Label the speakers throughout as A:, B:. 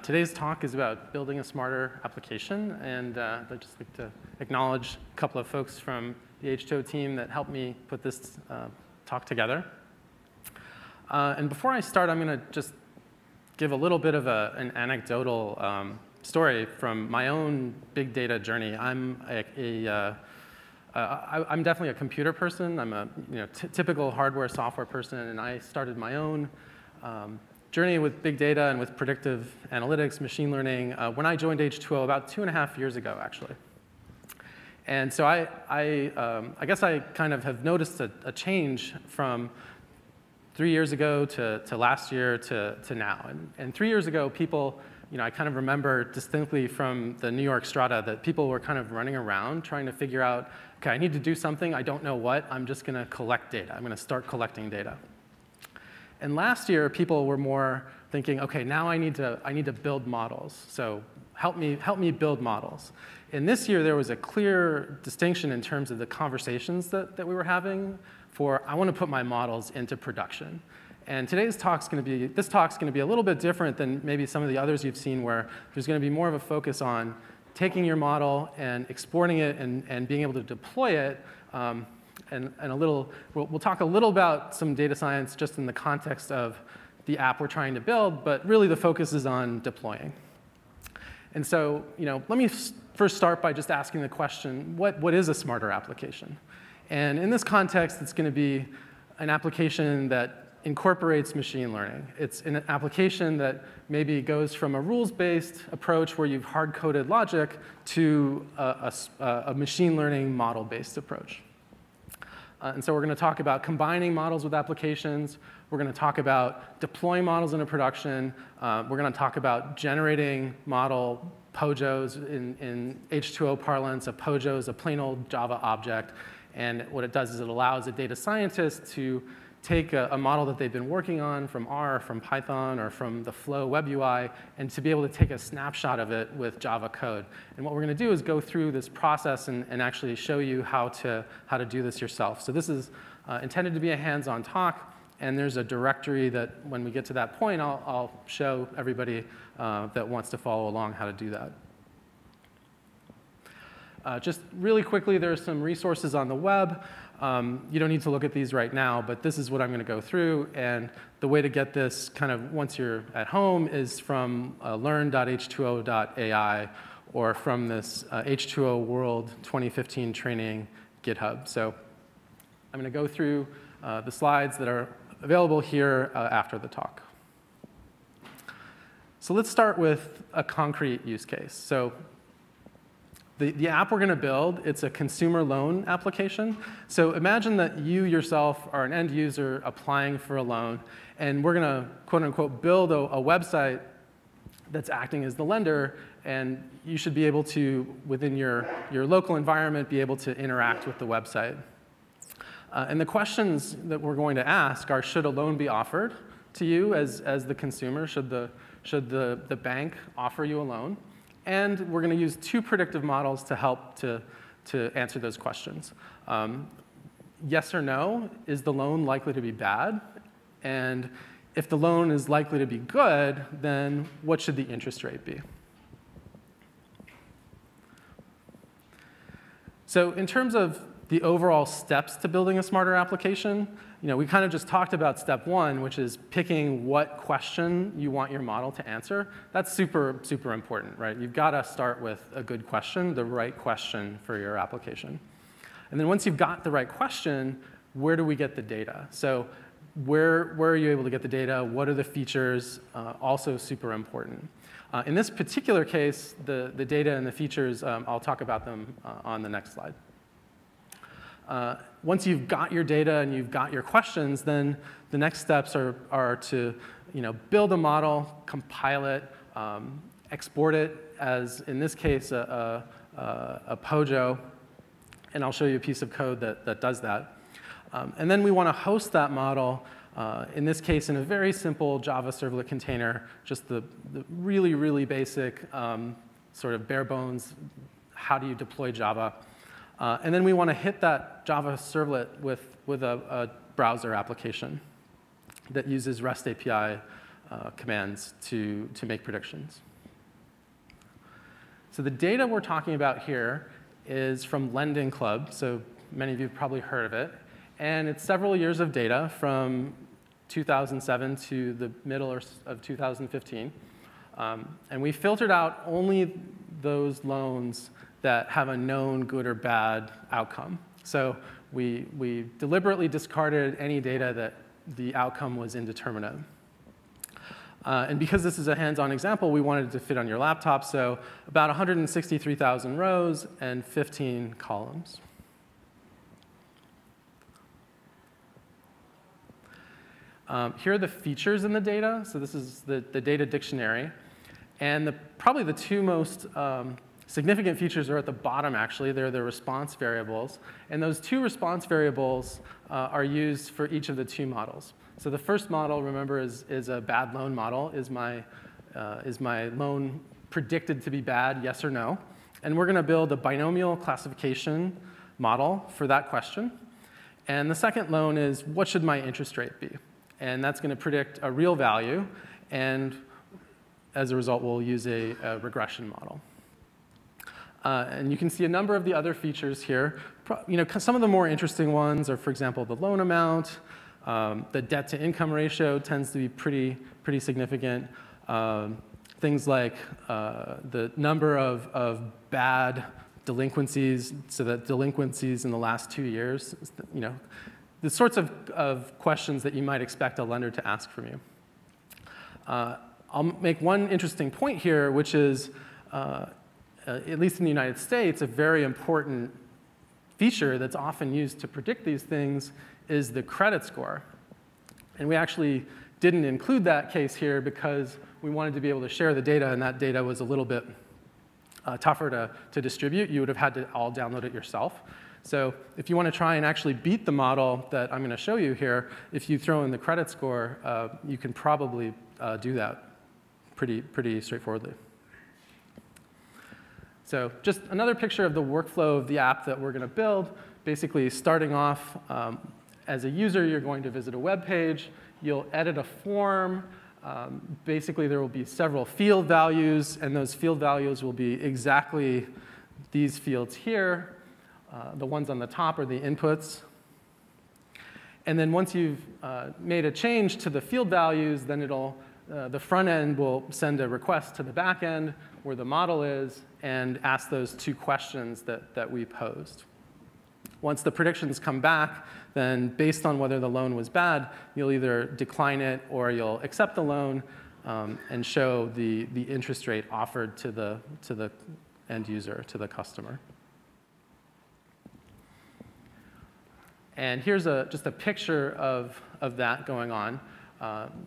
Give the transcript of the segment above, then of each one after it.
A: Today's talk is about building a smarter application, and I'd just like to acknowledge a couple of folks from the H2O team that helped me put this talk together. And before I start, I'm going to just give a little bit of an anecdotal story from my own big data journey. I'm definitely a computer person. I'm a typical hardware software person, and I started my own journey with big data and with predictive analytics, machine learning, when I joined H2O about 2.5 years ago, actually. And so I guess I kind of have noticed a change from 3 years ago to last year to now. And 3 years ago, people, I kind of remember distinctly from the New York Strata that people were kind of running around trying to figure out, OK, I need to do something. I don't know what. I'm just going to collect data. I'm going to start collecting data. And last year, people were more thinking, OK, now I need to build models. So help me build models. And this year, there was a clear distinction in terms of the conversations that we were having for, I want to put my models into production. And this talk's going to be a little bit different than maybe some of the others you've seen, where there's going to be more of a focus on taking your model and exporting it and being able to deploy it. We'll talk a little about some data science just in the context of the app we're trying to build, but really the focus is on deploying. And so, let me first start by just asking the question, what is a smarter application? And in this context, it's going to be an application that incorporates machine learning. It's an application that maybe goes from a rules-based approach where you've hard-coded logic to a machine learning model-based approach. And so we're going to talk about combining models with applications. We're going to talk about deploying models into production. We're going to talk about generating model POJOs. In H2O parlance, a POJO is a plain old Java object. And what it does is it allows a data scientist to take a model that they've been working on from R, from Python, or from the Flow web UI, and to be able to take a snapshot of it with Java code. And what we're going to do is go through this process and actually show you how to do this yourself. So this is intended to be a hands-on talk, and there's a directory that when we get to that point, I'll show everybody that wants to follow along how to do that. Just really quickly, there's some resources on the web. You don't need to look at these right now, but this is what I'm going to go through. And the way to get this kind of once you're at home is from learn.h2o.ai or from this H2O World 2015 training GitHub. So I'm going to go through the slides that are available here after the talk. So let's start with a concrete use case. So the app we're going to build, it's a consumer loan application. So imagine that you yourself are an end user applying for a loan, and we're going to, quote unquote, build a website that's acting as the lender, and you should be able to, within your local environment, be able to interact with the website. And the questions that we're going to ask are, should a loan be offered to you as the consumer? Should the bank offer you a loan? And we're going to use two predictive models to help to answer those questions. Yes or no, is the loan likely to be bad? And if the loan is likely to be good, then what should the interest rate be? So in terms of the overall steps to building a smarter application, we kind of just talked about step one, which is picking what question you want your model to answer. That's super, super important, right? You've got to start with a good question, the right question for your application. And then once you've got the right question, where do we get the data? So where are you able to get the data? What are the features? Also super important. In this particular case, the data and the features, I'll talk about them on the next slide. Once you've got your data and you've got your questions, then the next steps are to build a model, compile it, export it as, in this case, a POJO. And I'll show you a piece of code that does that. And then we want to host that model, in this case, in a very simple Java servlet container, just the really, really basic sort of bare bones, how do you deploy Java? And then we want to hit that Java servlet with a browser application that uses REST API commands to make predictions. So the data we're talking about here is from Lending Club. So many of you have probably heard of it. And it's several years of data from 2007 to the middle of 2015. And we filtered out only those loans that have a known good or bad outcome. So we deliberately discarded any data that the outcome was indeterminate. And because this is a hands-on example, we wanted it to fit on your laptop, so about 163,000 rows and 15 columns. Here are the features in the data. So this is the data dictionary. And probably the two most significant features are at the bottom, actually. They're the response variables. And those two response variables are used for each of the two models. So the first model, remember, is a bad loan model. Is my loan predicted to be bad, yes or no? And we're going to build a binomial classification model for that question. And the second loan is, what should my interest rate be? And that's going to predict a real value. And as a result, we'll use a regression model. And you can see a number of the other features here. Some of the more interesting ones are, for example, the loan amount. The debt-to-income ratio tends to be pretty significant. Things like the number of bad delinquencies, so that delinquencies in the last 2 years, the sorts of questions that you might expect a lender to ask from you. I'll make one interesting point here, which is, at least in the United States, a very important feature that's often used to predict these things is the credit score. And we actually didn't include that case here because we wanted to be able to share the data, and that data was a little bit tougher to distribute. You would have had to all download it yourself. So if you want to try and actually beat the model that I'm going to show you here, if you throw in the credit score, you can probably do that pretty straightforwardly. So just another picture of the workflow of the app that we're going to build. Basically, starting off, as a user, you're going to visit a web page. You'll edit a form. Basically, there will be several field values, and those field values will be exactly these fields here. The ones on the top are the inputs. And then once you've made a change to the field values, then the front end will send a request to the back end where the model is and ask those two questions that we posed. Once the predictions come back, then based on whether the loan was bad, you'll either decline it or you'll accept the loan and show the interest rate offered to the end user, to the customer. And here's just a picture of that going on.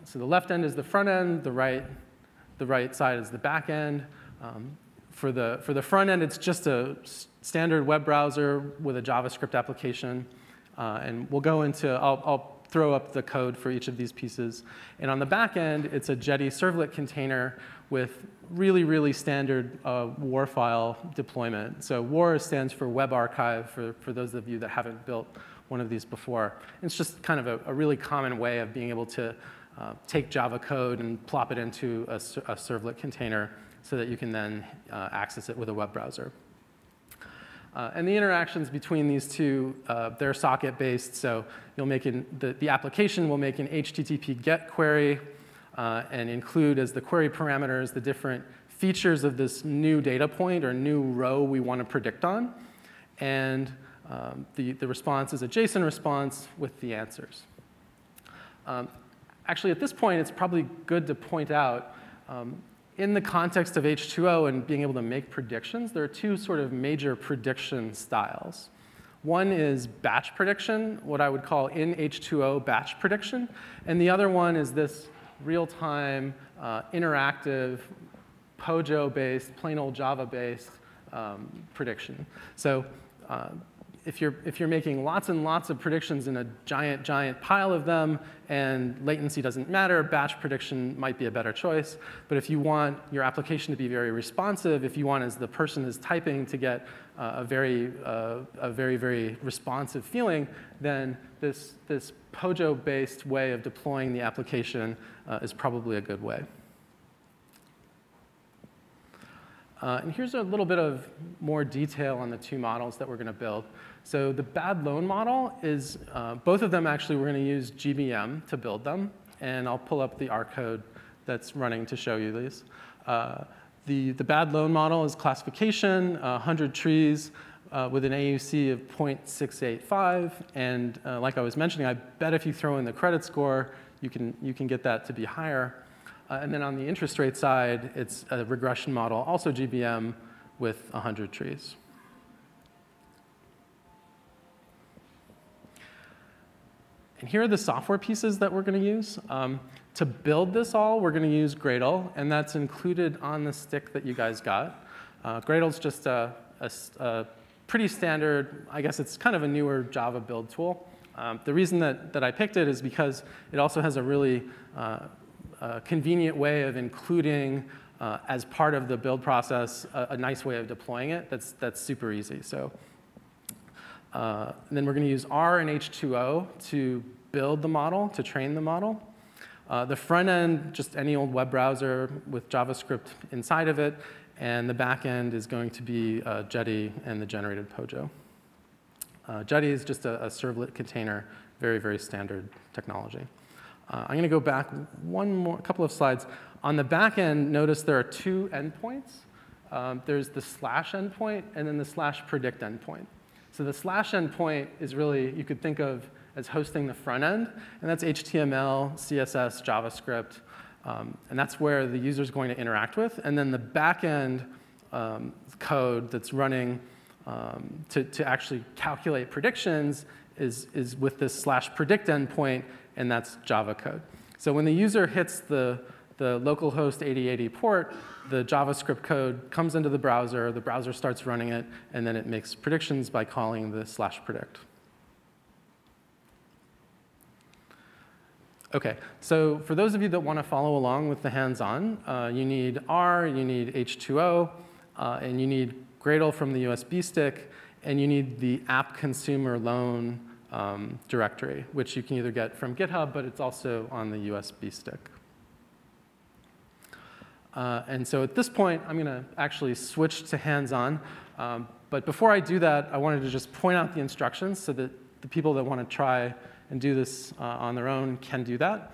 A: So the left end is the front end, the right side is the back end. For the front end, it's just a standard web browser with a JavaScript application. And we'll go into, I'll throw up the code for each of these pieces. And on the back end, it's a Jetty servlet container with really standard WAR file deployment. So WAR stands for Web Archive, for those of you that haven't built one of these before. It's just kind of a really common way of being able to take Java code and plop it into a servlet container so that you can then access it with a web browser. And the interactions between these two, they're socket-based. So you'll make the application will make an HTTP GET query and include as the query parameters the different features of this new data point or new row we want to predict on. And the response is a JSON response with the answers. Actually, at this point, it's probably good to point out, in the context of H2O and being able to make predictions, there are two sort of major prediction styles. One is batch prediction, what I would call in H2O batch prediction. And the other one is this real-time, interactive, POJO-based, plain old Java-based prediction. So if you're making lots and lots of predictions in a giant pile of them and latency doesn't matter, batch prediction might be a better choice. But if you want your application to be very responsive, if you want, as the person is typing, to get a very, very responsive feeling, then this POJO-based way of deploying the application is probably a good way. And here's a little bit of more detail on the two models that we're going to build. So the bad loan model is, both of them actually, we're going to use GBM to build them. And I'll pull up the R code that's running to show you these. The bad loan model is classification, 100 trees with an AUC of 0.685. And like I was mentioning, I bet if you throw in the credit score, you can get that to be higher. And then on the interest rate side, it's a regression model, also GBM, with 100 trees. And here are the software pieces that we're going to use. To build this all, we're going to use Gradle, and that's included on the stick that you guys got. Gradle's just a pretty standard, I guess it's kind of a newer Java build tool. The reason that I picked it is because it also has a really convenient way of including, as part of the build process, a nice way of deploying it that's super easy. So and then we're going to use R and H2O to build the model, to train the model. The front end, just any old web browser with JavaScript inside of it. And the back end is going to be Jetty and the generated POJO. Jetty is just a servlet container, very, very standard technology. I'm going to go back a couple of slides. On the back end, notice there are two endpoints. There's the slash endpoint and then the slash predict endpoint. So the slash endpoint is really, you could think of as hosting the front end, and that's HTML, CSS, JavaScript, and that's where the user is going to interact with. And then the back end code that's running to actually calculate predictions is with this slash predict endpoint, and that's Java code. So when the user hits the localhost 8080 port, the JavaScript code comes into the browser starts running it, and then it makes predictions by calling the slash predict. OK, so for those of you that want to follow along with the hands-on, you need R, you need H2O, and you need Gradle from the USB stick, and you need the app consumer loan directory, which you can either get from GitHub, but it's also on the USB stick. And so at this point, I'm going to actually switch to hands-on. But before I do that, I wanted to just point out the instructions so that the people that want to try and do this on their own can do that.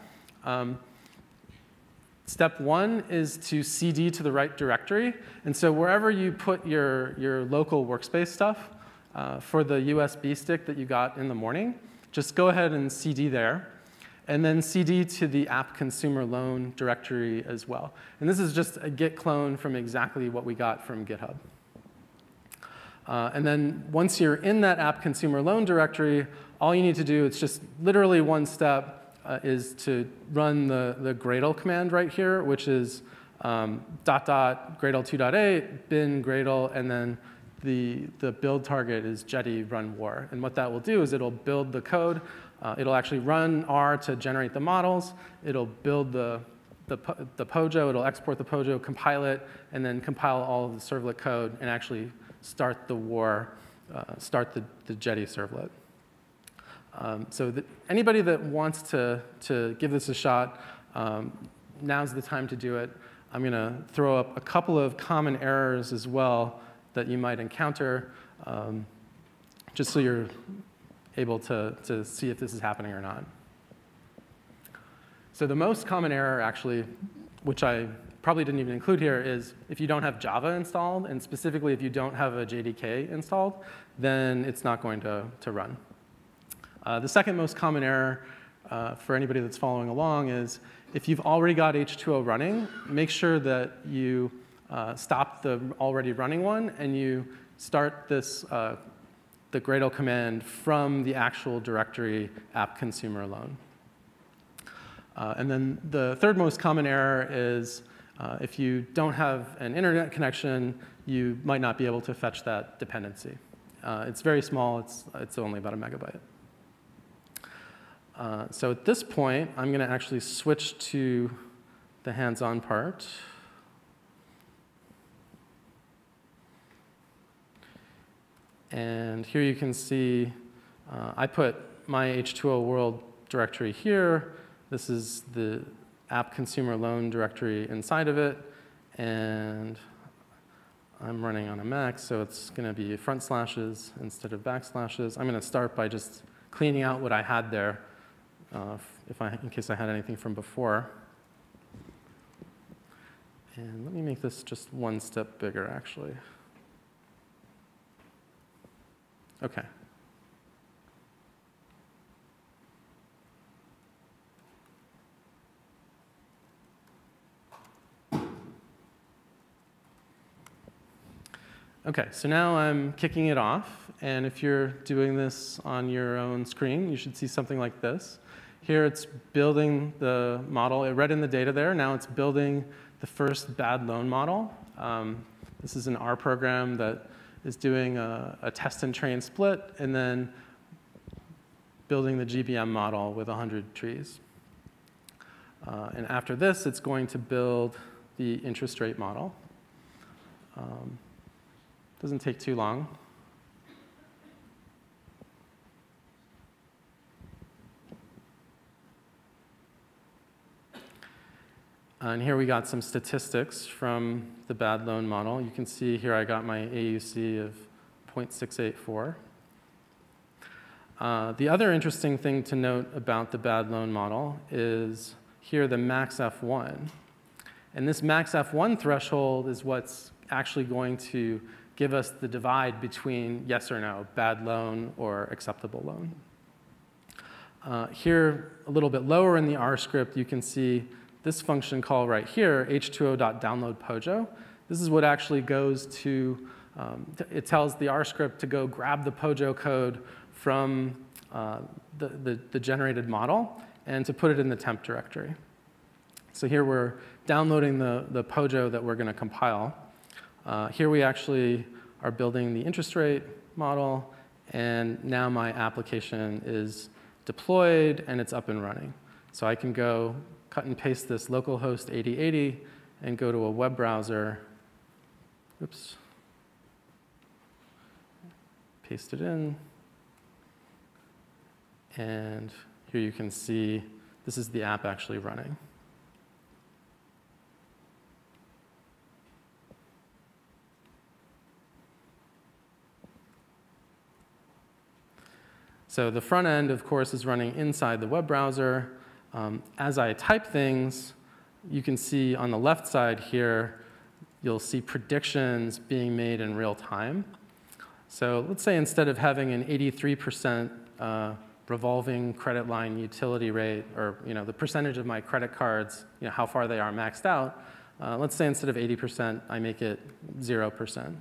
A: Step one is to CD to the right directory. And so wherever you put your local workspace stuff, for the USB stick that you got in the morning, just go ahead and CD there. And then CD to the app consumer loan directory as well. And this is just a Git clone from exactly what we got from GitHub. And then once you're in that app consumer loan directory, all you need to do, it's just literally one step, is to run the Gradle command right here, which is .. Gradle 2.8, bin Gradle, and then the build target is Jetty run war. And what that will do is it'll build the code. It'll actually run R to generate the models. It'll build the POJO. It'll export the POJO, compile it, and then compile all of the servlet code and actually start the war, start the Jetty servlet. So anybody that wants to give this a shot, now's the time to do it. I'm going to throw up a couple of common errors as well that you might encounter, just so you're able to see if this is happening or not. So the most common error, actually, which I probably didn't even include here, is if you don't have Java installed, and specifically if you don't have a JDK installed, then it's not going to run. The second most common error for anybody that's following along is if you've already got H2O running, make sure that you stop the already running one and you start this the Gradle command from the actual directory app consumer loan. And then the third most common error is if you don't have an internet connection, you might not be able to fetch that dependency. It's very small. It's only about a megabyte. So at this point, I'm going to actually switch to the hands-on part. And here you can see I put my H2O world directory here. This is the app consumer loan directory inside of it. And I'm running on a Mac, so it's going to be front slashes instead of backslashes. I'm going to start by just cleaning out what I had there in case I had anything from before. And let me make this just one step bigger, actually. OK. OK, so now I'm kicking it off. And if you're doing this on your own screen, you should see something like this. Here it's building the model. It read in the data there. Now it's building the first bad loan model. This is an R program that is doing a test and train split, and then building the GBM model with 100 trees. And after this, it's going to build the interest rate model. Doesn't take too long. And here we got some statistics from the bad loan model. You can see here I got my AUC of 0.684. The other interesting thing to note about the bad loan model is here the max F1. And this max F1 threshold is what's actually going to give us the divide between yes or no, bad loan or acceptable loan. Here, a little bit lower in the R script, you can see this function call right here, h2o.downloadpojo. This is what actually goes to, it tells the R script to go grab the Pojo code from the generated model and to put it in the temp directory. So here we're downloading the Pojo that we're going to compile. Here we actually are building the interest rate model, and now my application is deployed and it's up and running. So I can go cut and paste this localhost 8080 and go to a web browser. Oops. Paste it in. And here you can see this is the app actually running. So the front end, of course, is running inside the web browser. As I type things, you can see on the left side here, you'll see predictions being made in real time. So let's say instead of having an 83% revolving credit line utility rate, or the percentage of my credit cards, how far they are maxed out, let's say instead of 80%, I make it 0%.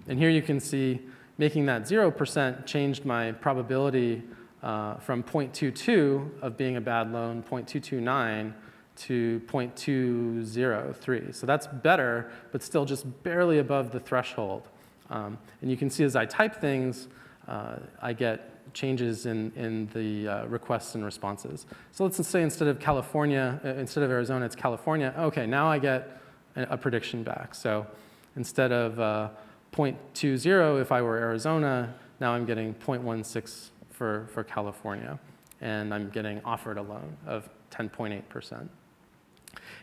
A: And here you can see making that 0% changed my probability from 0.22 of being a bad loan, 0.229, to 0.203. So that's better, but still just barely above the threshold. And you can see as I type things, I get changes in the requests and responses. So let's say instead of California, instead of Arizona, it's California. OK, now I get a prediction back. So instead of 0.20 if I were Arizona, now I'm getting 0.16 for California. And I'm getting offered a loan of 10.8%.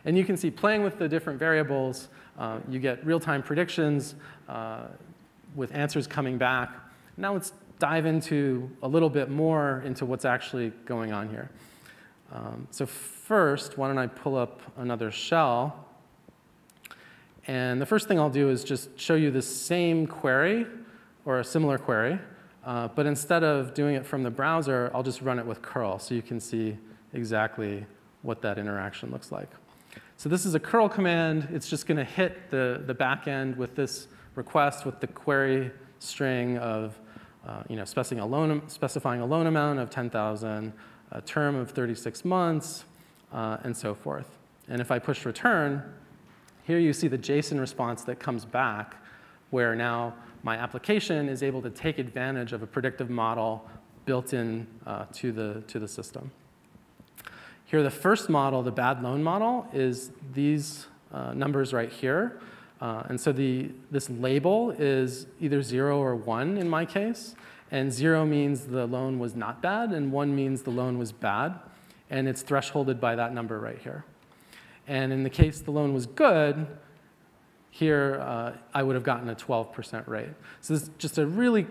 A: And you can see playing with the different variables, you get real-time predictions with answers coming back. Now let's dive into a little bit more into what's actually going on here. So first, why don't I pull up another shell? And the first thing I'll do is just show you the same query, or a similar query. But instead of doing it from the browser, I'll just run it with curl, so you can see exactly what that interaction looks like. So this is a curl command. It's just going to hit the backend with this request with the query string of specifying a loan amount of 10,000, a term of 36 months, and so forth. And if I push return, here you see the JSON response that comes back, where now my application is able to take advantage of a predictive model built in to the system. Here, the first model, the bad loan model, is these numbers right here. And so this label is either 0 or 1 in my case. And 0 means the loan was not bad, and 1 means the loan was bad. And it's thresholded by that number right here. And in the case the loan was good, here I would have gotten a 12% rate. So this is just a really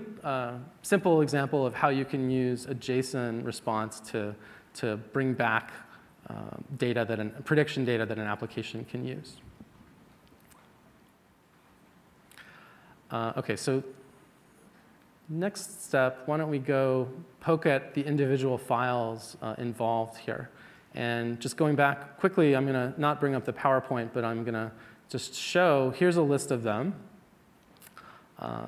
A: simple example of how you can use a JSON response to bring back prediction data that an application can use. OK, so next step, why don't we go poke at the individual files involved here. And just going back quickly, I'm going to not bring up the PowerPoint, but I'm going to just show, here's a list of them.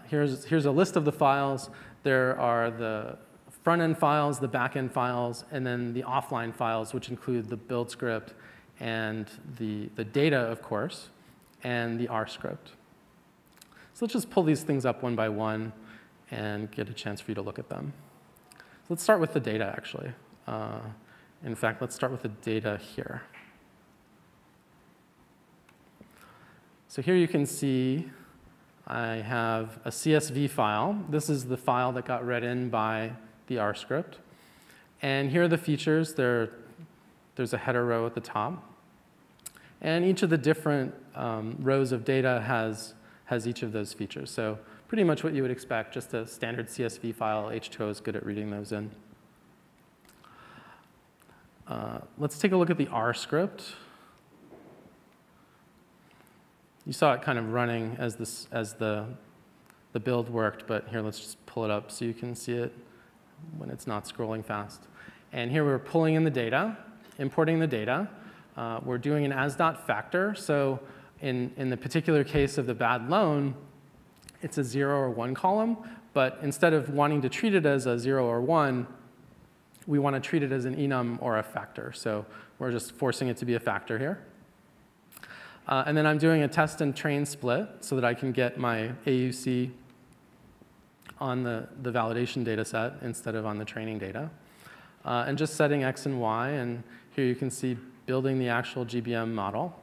A: Here's a list of the files. There are the front-end files, the back-end files, and then the offline files, which include the build script and the data, of course, and the R script. So let's just pull these things up one by one and get a chance for you to look at them. So let's start with the data, actually. In fact, let's start with the data here. So here you can see I have a CSV file. This is the file that got read in by the R script. And here are the features. There's a header row at the top. And each of the different rows of data has each of those features. So pretty much what you would expect, just a standard CSV file. H2O is good at reading those in. Let's take a look at the R script. You saw it kind of running as the build worked, but here, let's just pull it up so you can see it when it's not scrolling fast. And here we're pulling in the data, importing the data. We're doing an as.factor. So in the particular case of the bad loan, it's a 0 or 1 column. But instead of wanting to treat it as a 0 or 1, we want to treat it as an enum or a factor. So we're just forcing it to be a factor here. And then I'm doing a test and train split so that I can get my AUC on the validation data set instead of on the training data. And just setting X and Y. And here you can see building the actual GBM model.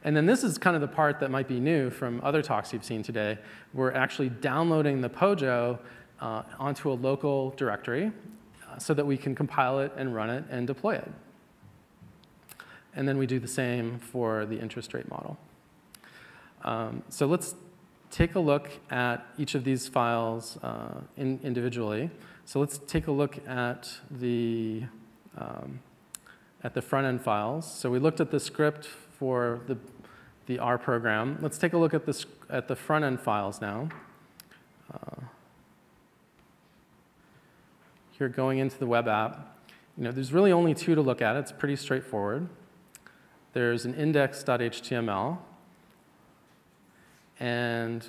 A: And then this is kind of the part that might be new from other talks you've seen today. We're actually downloading the POJO onto a local directory so that we can compile it and run it and deploy it. And then we do the same for the interest rate model. So let's take a look at each of these files individually. So let's take a look at the front-end files. So we looked at the script for the R program. Let's take a look at the front-end files now. Here, going into the web app, there's really only two to look at. It's pretty straightforward. There's an index.html. And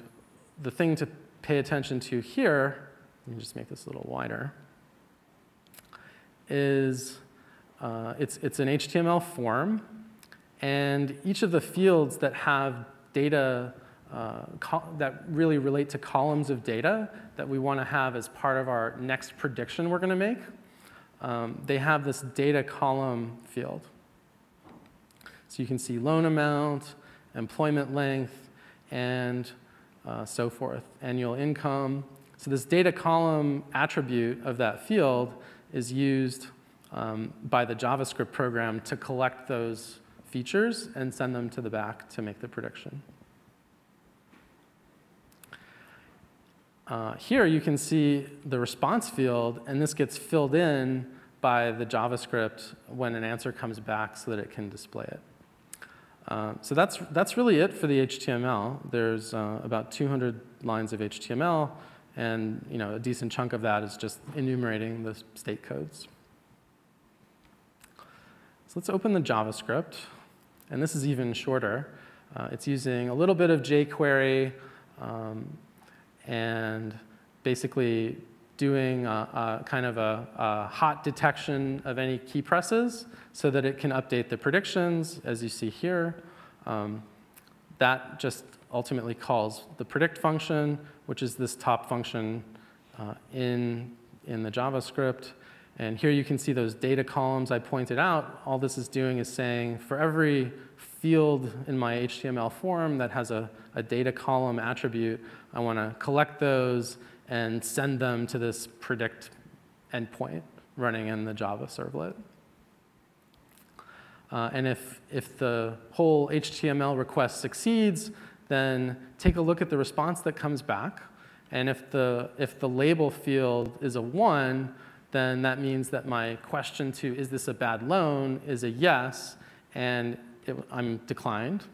A: the thing to pay attention to here, let me just make this a little wider, is it's an HTML form. And each of the fields that have data that really relate to columns of data that we want to have as part of our next prediction we're going to make, they have this data column field. So you can see loan amount, employment length, and so forth, annual income. So this data column attribute of that field is used by the JavaScript program to collect those features and send them to the back to make the prediction. Here you can see the response field, and this gets filled in by the JavaScript when an answer comes back so that it can display it. So that's really it for the HTML. There's about 200 lines of HTML, and a decent chunk of that is just enumerating the state codes. So let's open the JavaScript, and this is even shorter. It's using a little bit of jQuery and basically doing a kind of a hot detection of any key presses so that it can update the predictions, as you see here. That just ultimately calls the predict function, which is this top function in the JavaScript. And here you can see those data columns I pointed out. All this is doing is saying for every field in my HTML form that has a data column attribute, I want to collect those and send them to this predict endpoint running in the Java servlet. And if the whole HTML request succeeds, then take a look at the response that comes back. And if the label field is a 1, then that means that my question to is this a bad loan is a yes, and I'm declined.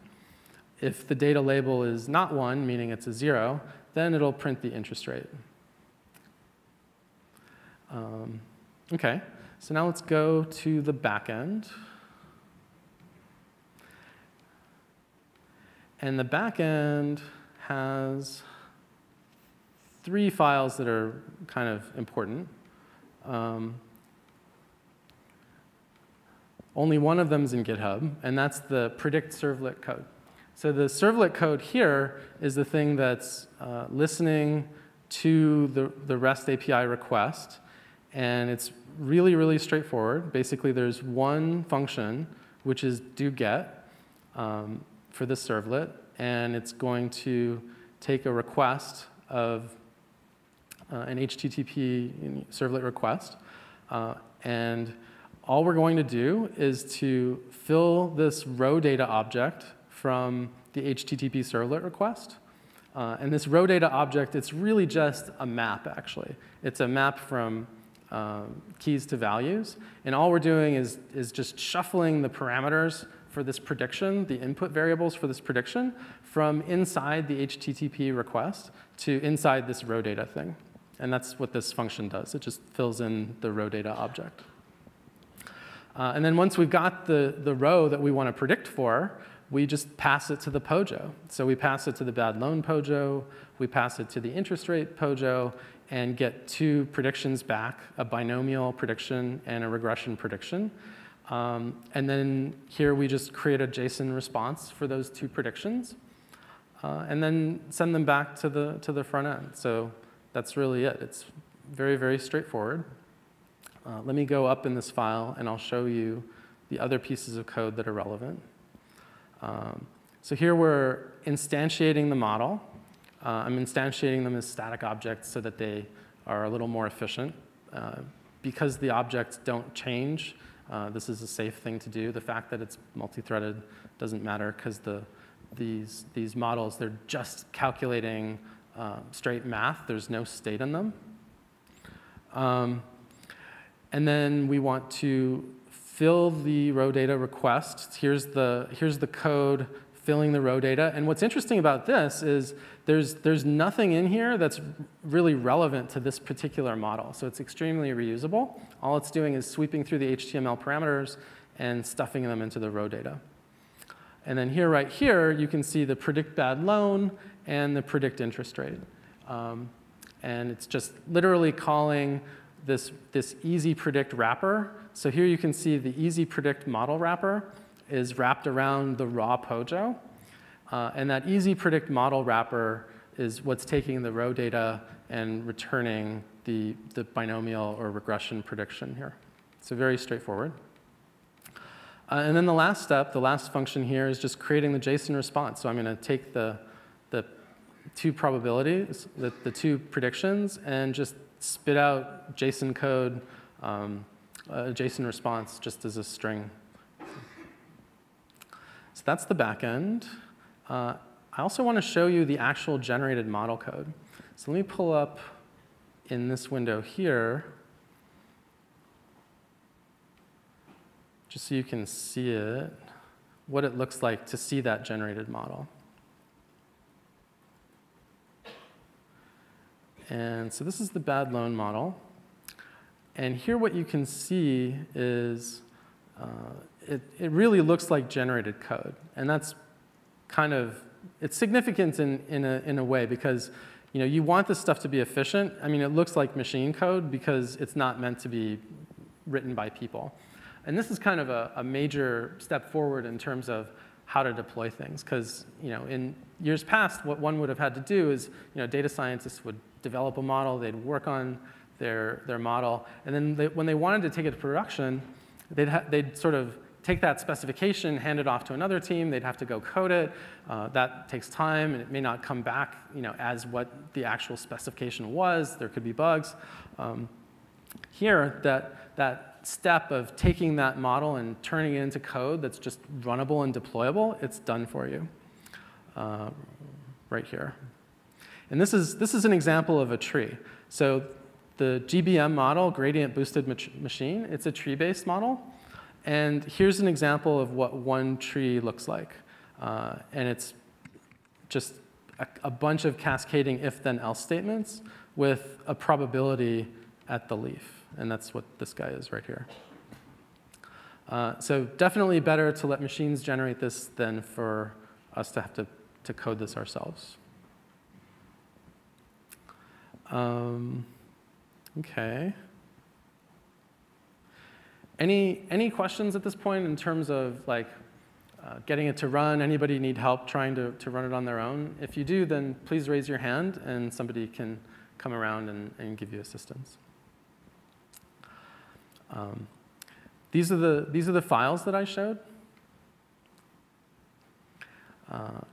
A: If the data label is not 1, meaning it's a 0, then it'll print the interest rate. OK, so now let's go to the backend. And the backend has 3 files that are kind of important. Only one of them is in GitHub, and that's the predict servlet code. So the servlet code here is the thing that's listening to the REST API request. And it's really, really straightforward. Basically, there's one function, which is doGet for this servlet. And it's going to take a request of an HTTP servlet request. And all we're going to do is to fill this row data object from the HTTP servlet request. And this row data object, it's really just a map, actually. It's a map from keys to values. And all we're doing is just shuffling the parameters for this prediction, the input variables for this prediction, from inside the HTTP request to inside this row data thing. And that's what this function does. It just fills in the row data object. And then once we've got the row that we want to predict for, we just pass it to the POJO. So we pass it to the bad loan POJO, we pass it to the interest rate POJO, and get 2 predictions back, a binomial prediction and a regression prediction. And then here we just create a JSON response for those 2 predictions, and then send them back to the front end. So that's really it. It's very, very straightforward. Let me go up in this file, and I'll show you the other pieces of code that are relevant. So here we're instantiating the model. I'm instantiating them as static objects so that they are a little more efficient. Because the objects don't change, this is a safe thing to do. The fact that it's multi-threaded doesn't matter because these models, they're just calculating straight math. There's no state in them. And then we want to fill the row data request. Here's the code filling the row data. And what's interesting about this is there's nothing in here that's really relevant to this particular model. So it's extremely reusable. All it's doing is sweeping through the HTML parameters and stuffing them into the row data. And then here, right here, you can see the predict bad loan and the predict interest rate. And it's just literally calling this easy predict wrapper. So here you can see the easy predict model wrapper is wrapped around the raw POJO. And that easy predict model wrapper is what's taking the row data and returning the binomial or regression prediction here. So very straightforward. And then the last step, the last function here, is just creating the JSON response. So I'm going to take the 2 probabilities, the 2 predictions, and just spit out JSON code, a JSON response just as a string. So that's the back end. I also want to show you the actual generated model code. So let me pull up in this window here, just so you can see it, what it looks like to see that generated model. And so this is the bad loan model. And here what you can see is it really looks like generated code. And that's kind of, it's significant in a way because you want this stuff to be efficient. I mean, it looks like machine code because it's not meant to be written by people. And this is kind of a major step forward in terms of how to deploy things. Because in years past, what one would have had to do is data scientists would develop a model, they'd work on their model, and then when they wanted to take it to production, they'd sort of take that specification, hand it off to another team, they'd have to go code it. That takes time, and it may not come back as what the actual specification was. There could be bugs. Here, that step of taking that model and turning it into code that's just runnable and deployable, it's done for you right here. And this is an example of a tree. So the GBM model, gradient boosted machine, it's a tree-based model. And here's an example of what one tree looks like. And it's just a bunch of cascading if-then-else statements with a probability at the leaf. And that's what this guy is right here. So definitely better to let machines generate this than for us to have to code this ourselves. OK. Any questions at this point in terms of getting it to run? Anybody need help trying to run it on their own? If you do, then please raise your hand, and somebody can come around and give you assistance. These are the files that I showed.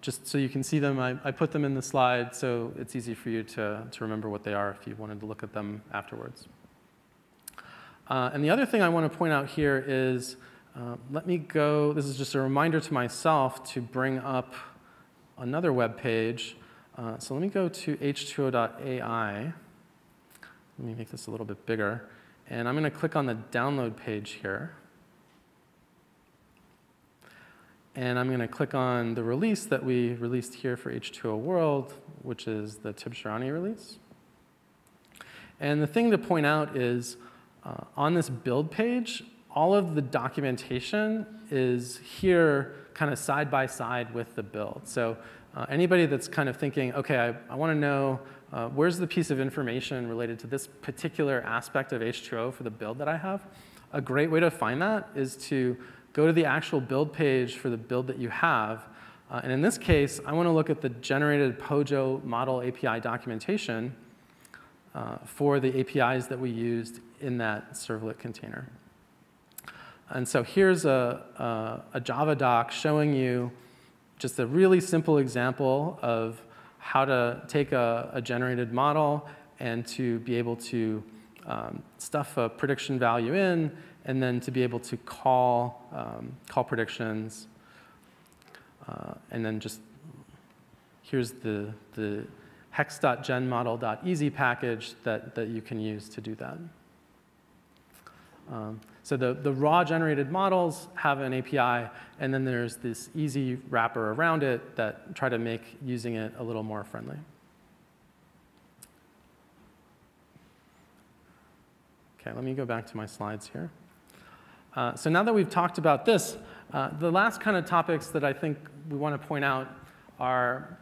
A: Just so you can see them, I put them in the slide so it's easy for you to remember what they are if you wanted to look at them afterwards. And the other thing I want to point out here is, let me go, this is just a reminder to myself to bring up another web page. So let me go to h2o.ai. Let me make this a little bit bigger. And I'm going to click on the download page here. And I'm going to click on the release that we released here for H2O World, which is the Tibshirani release. And the thing to point out is, on this build page, all of the documentation is here kind of side by side with the build. So anybody that's kind of thinking, OK, I want to know where's the piece of information related to this particular aspect of H2O for the build that I have, a great way to find that is to go to the actual build page for the build that you have. And in this case, I want to look at the generated Pojo model API documentation for the APIs that we used in that servlet container. And so here's a Java doc showing you just a really simple example of how to take a generated model and to be able to stuff a prediction value in, and then to be able to call predictions. And then just here's the hex.genmodel.easy package that you can use to do that. So the raw generated models have an API, and then there's this easy wrapper around it that try to make using it a little more friendly. OK, let me go back to my slides here. So now that we've talked about this, the last kind of topics that I think we want to point out are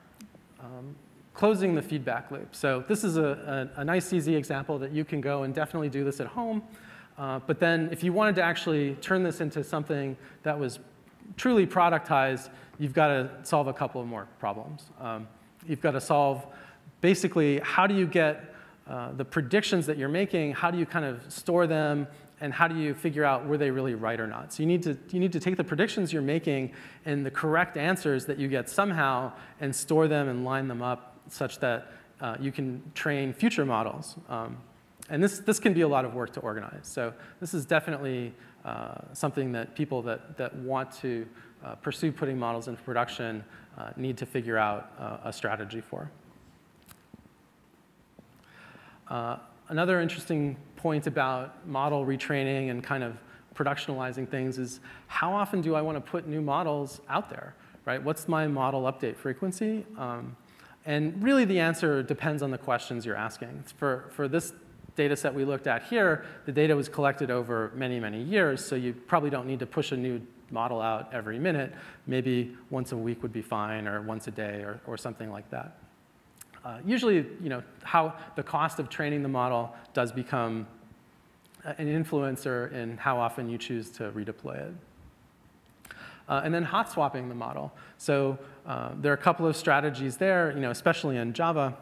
A: closing the feedback loop. So this is a nice, easy example that you can go and definitely do this at home. But then if you wanted to actually turn this into something that was truly productized, you've got to solve a couple of more problems. You've got to solve, basically, how do you get the predictions that you're making, how do you kind of store them, and how do you figure out were they really right or not? So you need to take the predictions you're making and the correct answers that you get somehow and store them and line them up such that you can train future models. And this can be a lot of work to organize. So this is definitely something that people that want to pursue putting models into production need to figure out a strategy for. Another interesting point about model retraining and kind of productionalizing things is how often do I want to put new models out there, right? What's my model update frequency? And really the answer depends on the questions you're asking. For this data set we looked at here, the data was collected over many, many years, so you probably don't need to push a new model out every minute. Maybe once a week would be fine, or once a day, or something like that. Usually, how the cost of training the model does become an influencer in how often you choose to redeploy it. And then hot swapping the model. So there are a couple of strategies there, especially in Java.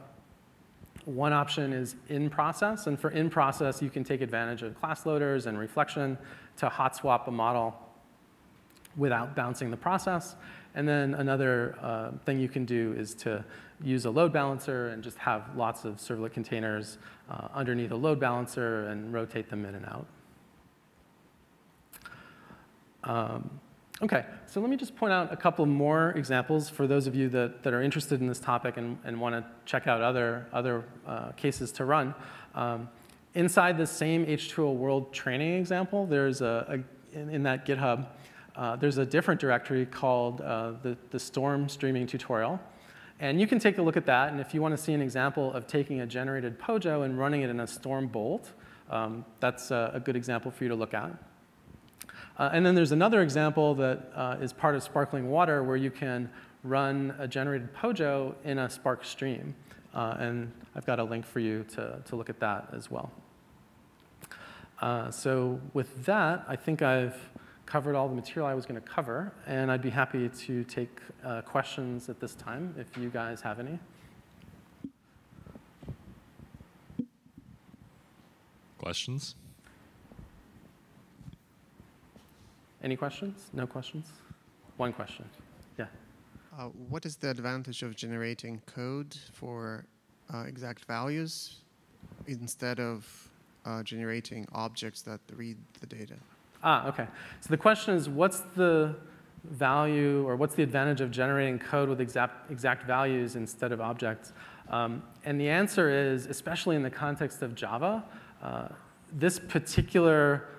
A: One option is in process, and for in process, you can take advantage of class loaders and reflection to hot swap a model without bouncing the process. And then another thing you can do is to use a load balancer and just have lots of servlet containers underneath a load balancer and rotate them in and out. OK, so let me just point out a couple more examples for those of you that are interested in this topic and want to check out other cases to run. Inside the same H2O world training example, there's in that GitHub, there's a different directory called the Storm Streaming Tutorial. And you can take a look at that. And if you want to see an example of taking a generated POJO and running it in a Storm Bolt, that's a good example for you to look at. And then there's another example that is part of Sparkling Water where you can run a generated POJO in a Spark stream. And I've got a link for you to look at that as well. So with that, I think I've covered all the material I was going to cover. And I'd be happy to take questions at this time if you guys have any.
B: Questions?
A: Any questions? No questions? One question. Yeah.
C: What is the advantage of generating code for exact values instead of generating objects that read the data?
A: OK. So the question is, what's the value or what's the advantage of generating code with exact values instead of objects? And the answer is, especially in the context of Java, this particular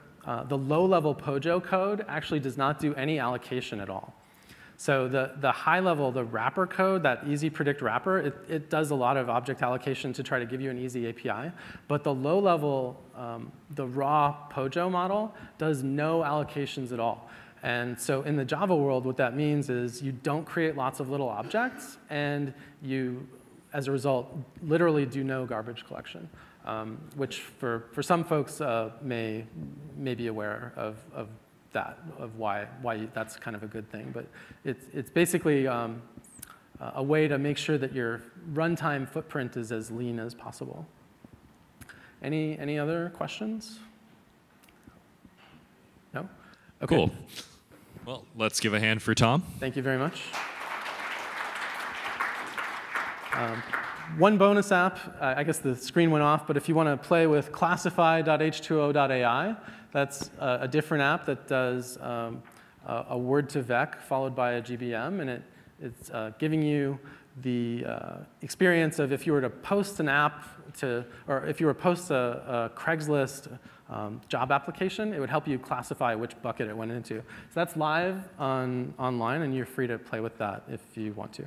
A: the low-level POJO code actually does not do any allocation at all. So the high-level, the wrapper code, that easy predict wrapper, it does a lot of object allocation to try to give you an easy API. But the low-level, the raw POJO model does no allocations at all. And so in the Java world, what that means is you don't create lots of little objects, and you, as a result, literally do no garbage collection. Which for some folks may be aware of that, of why that's kind of a good thing. But it's basically a way to make sure that your runtime footprint is as lean as possible. Any other questions? No? OK.
B: Cool. Well, let's give a hand for Tom.
A: Thank you very much. One bonus app, I guess the screen went off, but if you want to play with classify.h2o.ai, that's a different app that does a word to vec followed by a GBM, and it's giving you the experience of if you were to post an app or if you were to post a Craigslist job application, it would help you classify which bucket it went into. So that's live online, and you're free to play with that if you want to.